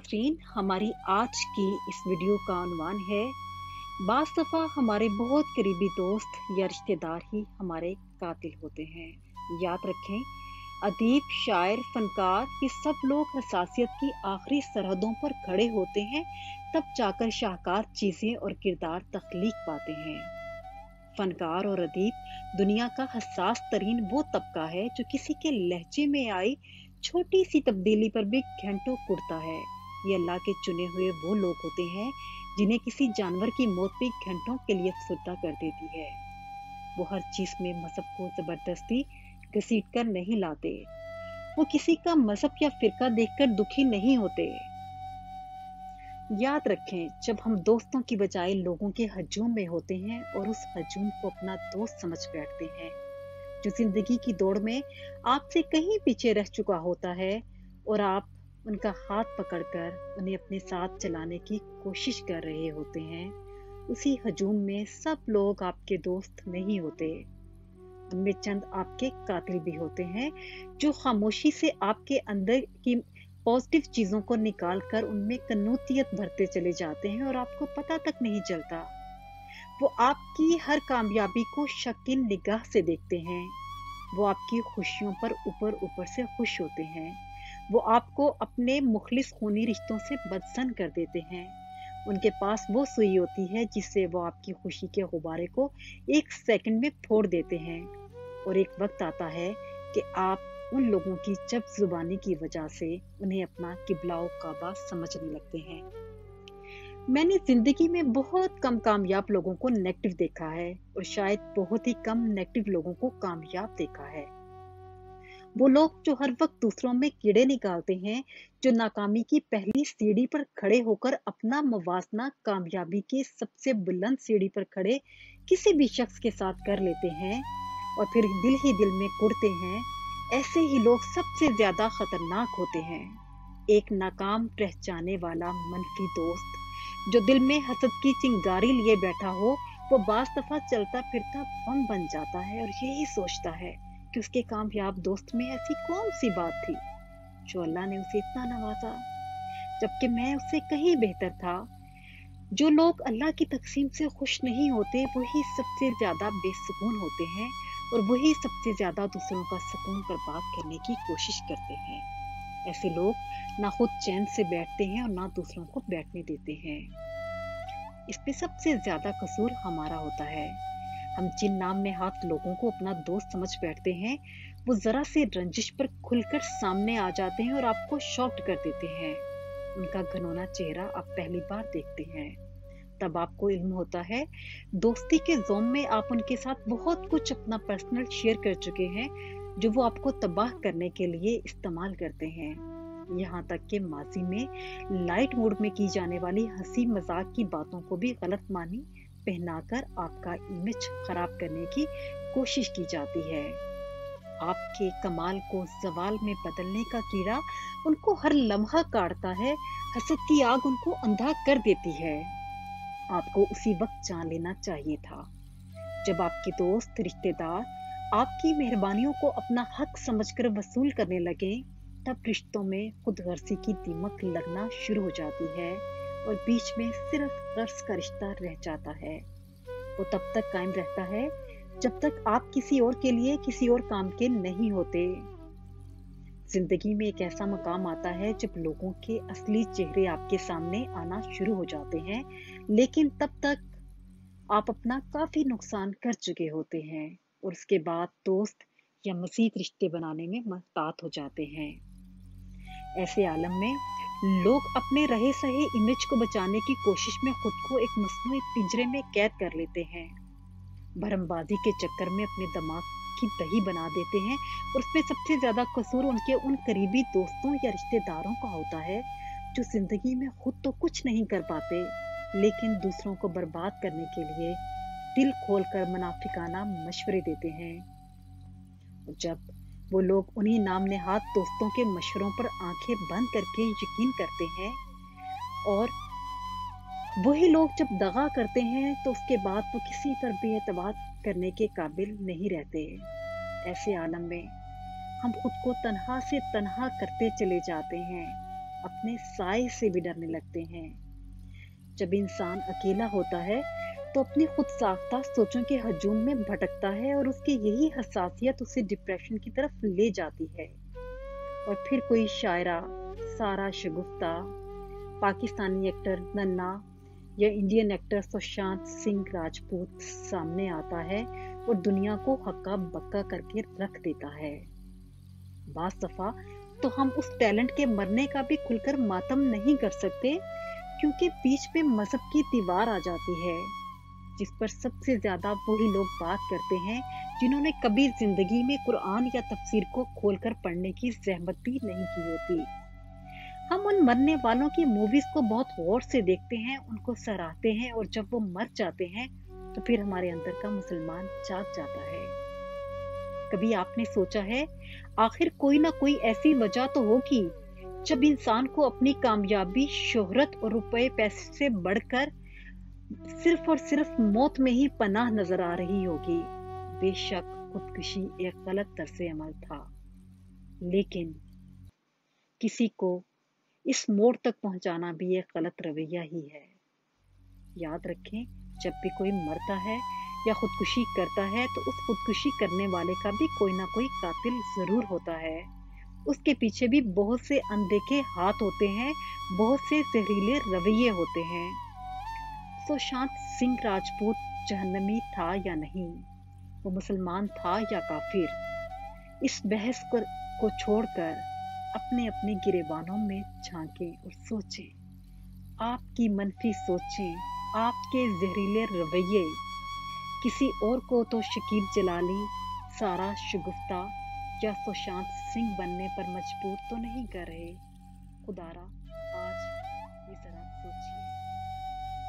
नाज़रीन, हमारी आज की इस वीडियो का उन्वान है बाज़ दफ़ा हमारे बहुत करीबी दोस्त या रिश्तेदार ही हमारे कातिल होते हैं। याद रखें, अदीब, शायर, फनकार ये सब लोग हसासियत की आखिरी सरहदों पर खड़े होते हैं, तब जाकर शाहकार चीज़ें और किरदार तख्लीक पाते हैं। फनकार और अदीब दुनिया का हसास तरीन वो तबका है जो किसी के लहजे में आई छोटी सी तब्दीली पर भी घंटों कुढ़ता है। ये अल्लाह के चुने हुए वो लोग होते हैं जिन्हें किसी जानवर की मौत भी घंटों के लिए अफसुर्दा कर देती है। वो हर चीज में मजहब को जबरदस्ती घसीट कर नहीं लाते। वो किसी का मजहब या फिरका देखकर दुखी नहीं होते। याद रखें, जब हम दोस्तों की बजाय लोगों के हजूम में होते हैं और उस हजूम को अपना दोस्त समझ बैठते हैं जो जिंदगी की दौड़ में आपसे कहीं पीछे रह चुका होता है, और आप उनका हाथ पकड़कर उन्हें अपने साथ चलाने की कोशिश कर रहे होते हैं, उसी हजूम में सब लोग आपके दोस्त नहीं होते। उनमें चंद आपके कातिल भी होते हैं जो खामोशी से आपके अंदर की पॉजिटिव चीजों को निकाल कर उनमें कनूतियत भरते चले जाते हैं और आपको पता तक नहीं चलता। वो आपकी हर कामयाबी को शक की निगाह से देखते हैं। वो आपकी खुशियों पर ऊपर ऊपर से खुश होते हैं। वो आपको अपने मुखलिस खूनी रिश्तों से बदसन कर देते हैं। उनके पास वो सुई होती है जिससे वो आपकी खुशी के गुब्बारे को एक सेकंड में फोड़ देते हैं। और एक वक्त आता है कि आप उन लोगों की चप जुबानी की वजह से उन्हें अपना किबला काबा समझने लगते हैं। मैंने जिंदगी में बहुत कम कामयाब लोगों को नेगेटिव देखा है और शायद बहुत ही कम नेगेटिव लोगों को कामयाब देखा है। वो लोग जो हर वक्त दूसरों में कीड़े निकालते हैं, जो नाकामी की पहली सीढ़ी पर खड़े होकर अपना मवाजना कामयाबी की सबसे बुलंद सीढ़ी पर खड़े किसी भी शख्स के साथ कर लेते हैं और फिर दिल ही दिल में कुढ़ते हैं, ऐसे ही लोग सबसे ज्यादा खतरनाक होते हैं। एक नाकाम रह जाने वाला मनफी दोस्त जो दिल में हसद की चिंगारी लिए बैठा हो, वो बाज दफा चलता फिरता बम बन जाता है और यही सोचता है कि उसके कामयाब दोस्त में ऐसी कौन सी बात थी जो अल्लाह ने उसे इतना नवाजा, जबकि मैं उससे कहीं बेहतर था। जो लोग अल्लाह की तकसीम से खुश नहीं होते वही सबसे ज्यादा बेसुकून होते हैं और वही सबसे ज्यादा दूसरों का सुकून बर्बाद करने की कोशिश करते हैं। ऐसे लोग ना खुद चैन से बैठते हैं और ना दूसरों को बैठने देते हैं। इसमें सबसे ज्यादा कसूर हमारा होता है। हम जिन नाम में हाथ लोगों को अपना दोस्त समझ बैठते हैं, वो जरा से रंजिश पर खुलकर सामने आ जाते हैं और आपको शॉक्ड कर देते हैं। उनका घनौना चेहरा आप पहली बार देखते हैं, तब आपको इल्म होता है दोस्ती के ज़ोम में आप उनके साथ बहुत कुछ अपना पर्सनल शेयर कर चुके हैं जो वो आपको तबाह करने के लिए इस्तेमाल करते हैं। यहाँ तक कि माजी में लाइट मूड में की जाने वाली हंसी मजाक की बातों को भी गलत मानी पहनाकर आपका इमेज खराब करने की कोशिश की जाती है। आपके कमाल को जवाल में बदलने का कीड़ा उनको हर लम्हा काटता है। हसद की आग उनको अंधा कर देती है। आपको उसी वक्त जान लेना चाहिए था जब आपके दोस्त रिश्तेदार आपकी मेहरबानियों को अपना हक समझकर वसूल करने लगे। तब रिश्तों में खुद गर्जी की दीमक लगना शुरू हो जाती है और बीच में सिर्फ गर्ज का रिश्ता रह जाता है। वो तब तक कायम रहता है जब तक आप किसी और के लिए किसी और काम के नहीं होते। जिंदगी में एक ऐसा मकाम आता है जब लोगों के असली चेहरे आपके सामने आना शुरू हो जाते हैं, लेकिन तब तक आप अपना काफी नुकसान कर चुके होते हैं और उसके बाद दोस्त या मज़ीद रिश्ते बनाने में महतात हो जाते हैं। ऐसे आलम में लोग अपने रहे सहे इमेज को बचाने की कोशिश में खुद को एक मसनूई पिंजरे में कैद कर लेते हैं। भरमबाजी के चक्कर में अपने दिमाग की दही बना देते हैं और उसमें सबसे ज्यादा कसूर उनके उन करीबी दोस्तों या रिश्तेदारों का होता है जो जिंदगी में खुद तो कुछ नहीं कर पाते लेकिन दूसरों को बर्बाद करने के लिए दिल खोलकर मुनाफिकाना मशवरे देते हैं। जब वो लोग उन्हीं नाम नेहाद दोस्तों के मशवरों पर आंखें बंद करके यकीन करते हैं और वही लोग जब दगा करते हैं तो उसके बाद वो किसी पर भी एतबार करने के काबिल नहीं रहते। ऐसे आलम में हम खुद को तन्हा से तन्हा करते चले जाते हैं अपने साए से भी डरने लगते हैं। जब इंसान अकेला होता है तो अपनी खुद साख्ता सोचों के हजूम में भटकता है और उसकी यही हसासियत उसे डिप्रेशन की तरफ ले जाती है। और फिर कोई शायरा, सारा शगुफ्ता, पाकिस्तानी एक्टर नन्ना या इंडियन एक्टर सुशांत सिंह राजपूत सामने आता है और दुनिया को हक्का बक्का करके रख देता है। बास दफा तो हम उस टैलेंट के मरने का भी खुलकर मातम नहीं कर सकते, क्योंकि बीच में मजहब की दीवार आ जाती है, जिस पर सबसे ज्यादा वही लोग बात करते हैं जिन्होंने कभी जिंदगी में कुरान या तफसीर को खोलकर पढ़ने की जहमत भी नहीं की होती। हम उन मरने वालों की मूवीज को बहुत गौर से देखते हैं, उनको सराहते हैं, और जब वो मर जाते हैं तो फिर हमारे अंदर का मुसलमान जाग जाता है। कभी आपने सोचा है आखिर कोई ना कोई ऐसी वजह तो होगी जब इंसान को अपनी कामयाबी, शोहरत और रुपए पैसे से बढ़कर सिर्फ और सिर्फ मौत में ही पनाह नजर आ रही होगी। बेशक खुदकुशी एक गलत तर्ज अमल था, लेकिन किसी को इस मोड़ तक पहुंचाना भी एक गलत रवैया ही है। याद रखें, जब भी कोई मरता है या खुदकुशी करता है तो उस खुदकुशी करने वाले का भी कोई ना कोई कातिल जरूर होता है। उसके पीछे भी बहुत से अनदेखे हाथ होते हैं, बहुत से जहरीले रवैये होते हैं। सुशांत सिंह राजपूत जहन्नमी था या नहीं, वो मुसलमान था या काफिर, इस बहस को छोड़कर अपने अपने गिरेबानों में झांकें और सोचें। आपकी मनफी सोचें, आपके जहरीले रवैये किसी और को तो शकीब जलाली, सारा शगुफ्ता या सुशांत सिंह बनने पर मजबूर तो नहीं कर रहे। खुदारा